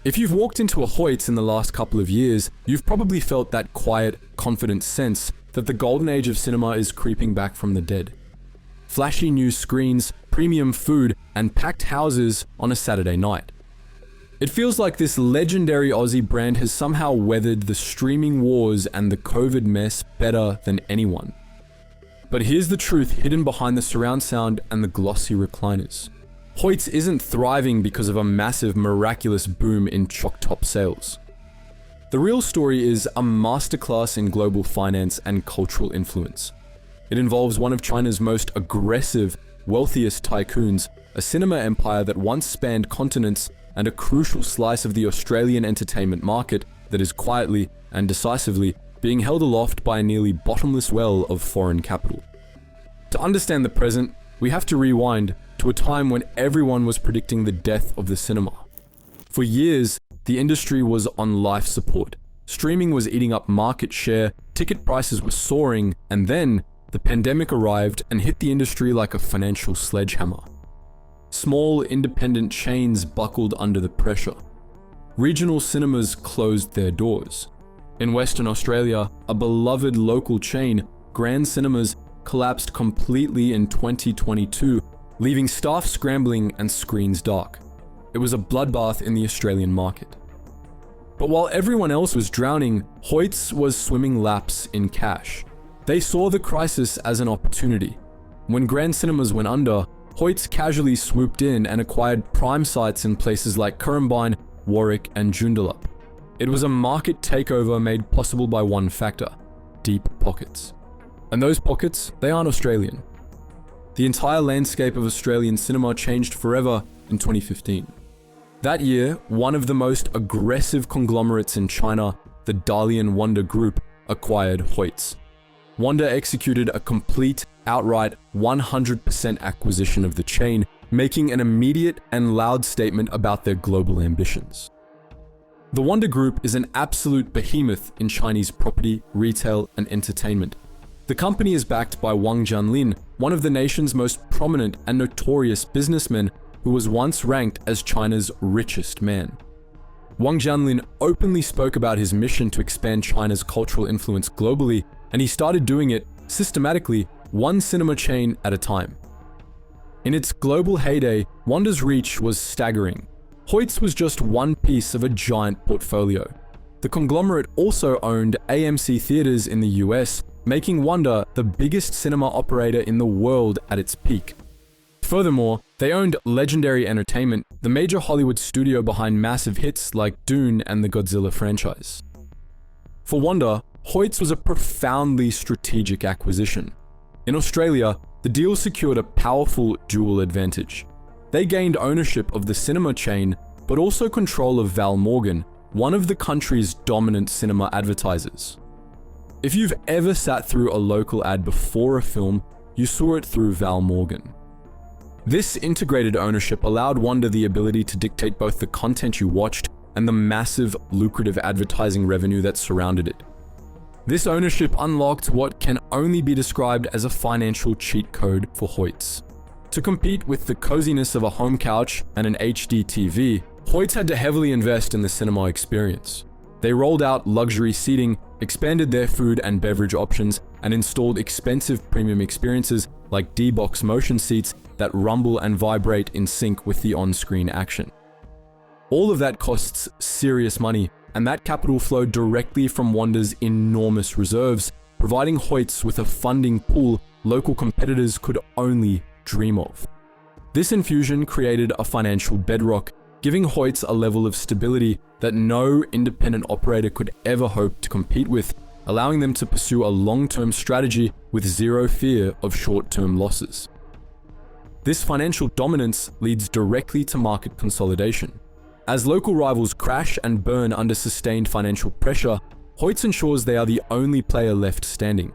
If you've walked into a Hoyts in the last couple of years, you've probably felt that quiet, confident sense that the golden age of cinema is creeping back from the dead. Flashy new screens, premium food, and packed houses on a Saturday night. It feels like this legendary Aussie brand has somehow weathered the streaming wars and the COVID mess better than anyone. But here's the truth hidden behind the surround sound and the glossy recliners. Hoyts isn't thriving because of a massive, miraculous boom in chock-top sales. The real story is a masterclass in global finance and cultural influence. It involves one of China's most aggressive, wealthiest tycoons, a cinema empire that once spanned continents, and a crucial slice of the Australian entertainment market that is quietly and decisively being held aloft by a nearly bottomless well of foreign capital. To understand the present, we have to rewind to a time when everyone was predicting the death of the cinema. For years, the industry was on life support. Streaming was eating up market share, ticket prices were soaring, and then the pandemic arrived and hit the industry like a financial sledgehammer. Small, independent chains buckled under the pressure. Regional cinemas closed their doors. In Western Australia, a beloved local chain, Grand Cinemas, collapsed completely in 2022, leaving staff scrambling and screens dark. It was a bloodbath in the Australian market. But while everyone else was drowning, Hoyts was swimming laps in cash. They saw the crisis as an opportunity. When Grand Cinemas went under, Hoyts casually swooped in and acquired prime sites in places like Currumbine, Warwick, and Joondalup. It was a market takeover made possible by one factor: deep pockets. And those pockets, they aren't Australian. The entire landscape of Australian cinema changed forever in 2015. That year, one of the most aggressive conglomerates in China, the Dalian Wanda Group, acquired Hoyts. Wanda executed a complete, outright 100% acquisition of the chain, making an immediate and loud statement about their global ambitions. The Wanda Group is an absolute behemoth in Chinese property, retail, and entertainment. The company is backed by Wang Jianlin, one of the nation's most prominent and notorious businessmen who was once ranked as China's richest man. Wang Jianlin openly spoke about his mission to expand China's cultural influence globally, and he started doing it systematically, one cinema chain at a time. In its global heyday, Wanda's reach was staggering. Hoyts was just one piece of a giant portfolio. The conglomerate also owned AMC theaters in the US, making Wanda the biggest cinema operator in the world at its peak. Furthermore, they owned Legendary Entertainment, the major Hollywood studio behind massive hits like Dune and the Godzilla franchise. For Wanda, Hoyts was a profoundly strategic acquisition. In Australia, the deal secured a powerful dual advantage. They gained ownership of the cinema chain, but also control of Val Morgan, one of the country's dominant cinema advertisers. If you've ever sat through a local ad before a film, you saw it through Val Morgan. This integrated ownership allowed Wanda the ability to dictate both the content you watched and the massive, lucrative advertising revenue that surrounded it. This ownership unlocked what can only be described as a financial cheat code for Hoyts. To compete with the coziness of a home couch and an HD TV, Hoyts had to heavily invest in the cinema experience. They rolled out luxury seating, expanded their food and beverage options, and installed expensive premium experiences like D-Box motion seats that rumble and vibrate in sync with the on-screen action. All of that costs serious money, and that capital flowed directly from Wanda's enormous reserves, providing Hoyts with a funding pool local competitors could only dream of. This infusion created a financial bedrock, giving Hoyts a level of stability that no independent operator could ever hope to compete with, allowing them to pursue a long-term strategy with zero fear of short-term losses. This financial dominance leads directly to market consolidation. As local rivals crash and burn under sustained financial pressure, Hoyts ensures they are the only player left standing.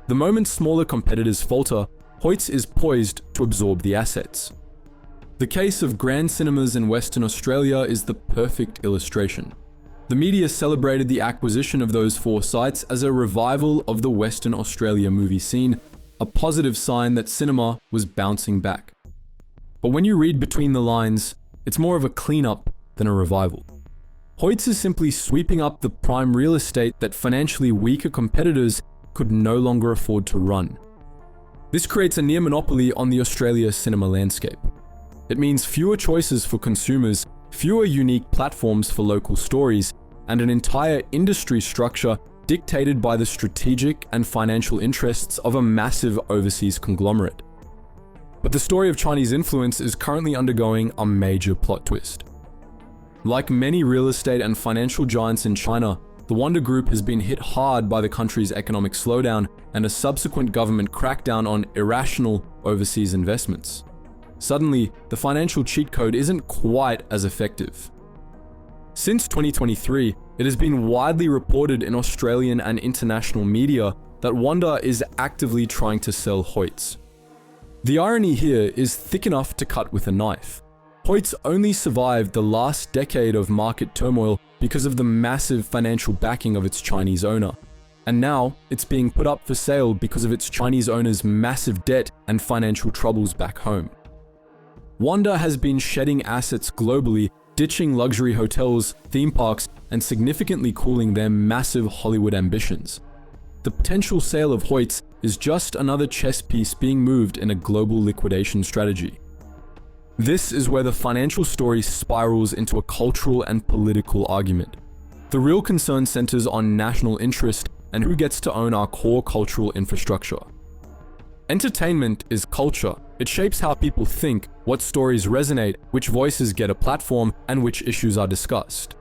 The moment smaller competitors falter, Hoyts is poised to absorb the assets. The case of Grand Cinemas in Western Australia is the perfect illustration. The media celebrated the acquisition of those 4 sites as a revival of the Western Australia movie scene, a positive sign that cinema was bouncing back. But when you read between the lines, it's more of a cleanup than a revival. Hoyts is simply sweeping up the prime real estate that financially weaker competitors could no longer afford to run. This creates a near monopoly on the Australia cinema landscape. It means fewer choices for consumers, fewer unique platforms for local stories, and an entire industry structure dictated by the strategic and financial interests of a massive overseas conglomerate. But the story of Chinese influence is currently undergoing a major plot twist. Like many real estate and financial giants in China, the Wanda Group has been hit hard by the country's economic slowdown and a subsequent government crackdown on irrational overseas investments. Suddenly, the financial cheat code isn't quite as effective. Since 2023, it has been widely reported in Australian and international media that Wanda is actively trying to sell Hoyts. The irony here is thick enough to cut with a knife. Hoyts only survived the last decade of market turmoil because of the massive financial backing of its Chinese owner. And now, it's being put up for sale because of its Chinese owner's massive debt and financial troubles back home. Wanda has been shedding assets globally, ditching luxury hotels, theme parks, and significantly cooling their massive Hollywood ambitions. The potential sale of Hoyts is just another chess piece being moved in a global liquidation strategy. This is where the financial story spirals into a cultural and political argument. The real concern centers on national interest and who gets to own our core cultural infrastructure. Entertainment is culture. It shapes how people think, what stories resonate, which voices get a platform, and which issues are discussed.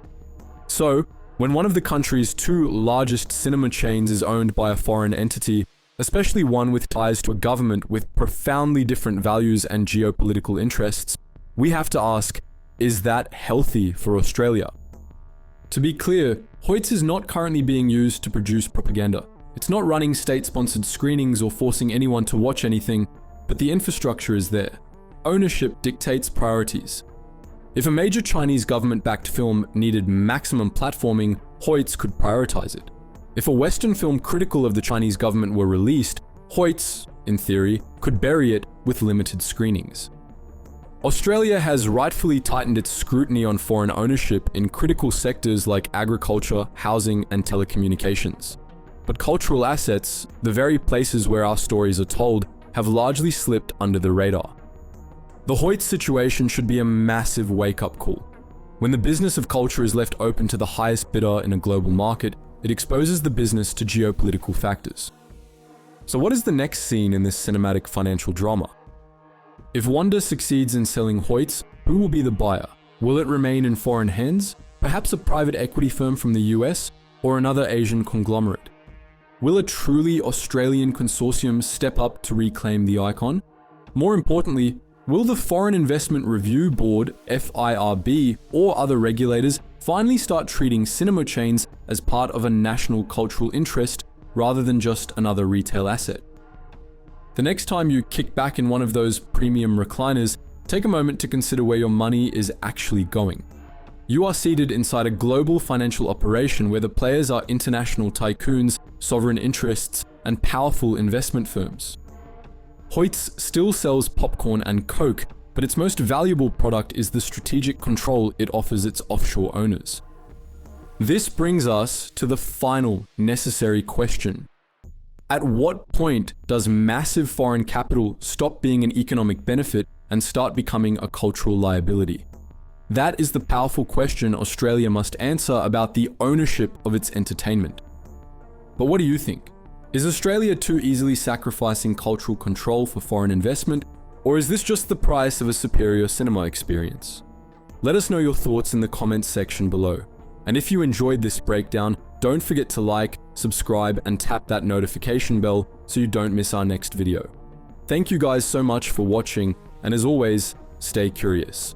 So, when one of the country's two largest cinema chains is owned by a foreign entity, especially one with ties to a government with profoundly different values and geopolitical interests, we have to ask, is that healthy for Australia? To be clear, Hoyts is not currently being used to produce propaganda. It's not running state-sponsored screenings or forcing anyone to watch anything, but the infrastructure is there. Ownership dictates priorities. If a major Chinese government-backed film needed maximum platforming, Hoyts could prioritize it. If a Western film critical of the Chinese government were released, Hoyts, in theory, could bury it with limited screenings. Australia has rightfully tightened its scrutiny on foreign ownership in critical sectors like agriculture, housing, and telecommunications. But cultural assets, the very places where our stories are told, have largely slipped under the radar. The Hoyts situation should be a massive wake-up call. When the business of culture is left open to the highest bidder in a global market, it exposes the business to geopolitical factors. So what is the next scene in this cinematic financial drama? If Wanda succeeds in selling Hoyts, who will be the buyer? Will it remain in foreign hands? Perhaps a private equity firm from the US or another Asian conglomerate? Will a truly Australian consortium step up to reclaim the icon? More importantly, will the Foreign Investment Review Board, FIRB, or other regulators finally start treating cinema chains as part of a national cultural interest rather than just another retail asset? The next time you kick back in one of those premium recliners, take a moment to consider where your money is actually going. You are seated inside a global financial operation where the players are international tycoons, sovereign interests, and powerful investment firms. Hoyts still sells popcorn and Coke, but its most valuable product is the strategic control it offers its offshore owners. This brings us to the final necessary question. At what point does massive foreign capital stop being an economic benefit and start becoming a cultural liability? That is the powerful question Australia must answer about the ownership of its entertainment. But what do you think? Is Australia too easily sacrificing cultural control for foreign investment, or is this just the price of a superior cinema experience? Let us know your thoughts in the comments section below. And if you enjoyed this breakdown, don't forget to like, subscribe, and tap that notification bell so you don't miss our next video. Thank you guys so much for watching, and as always, stay curious.